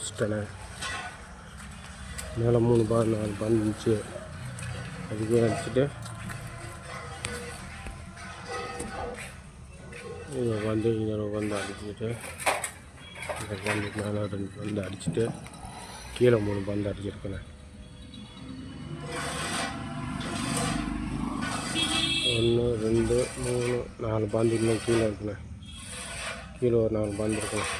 முடிச்சிட்டேனே. மேலே 3 பார் 4 பந்து இருந்துச்சு, அதுக்கே அடிச்சுட்டு இதை வந்து இன்னொரு பந்து அடிச்சுட்டு இந்த பந்து மேலே 2 பந்து அடிச்சுட்டு கீழே 3 பந்து அடிச்சிருக்கேண்ணே. 1 2 3 4 பந்து இன்னும் கீழே இருக்குண்ணே. கீழே ஒரு 4 பந்து இருக்குண்ணே.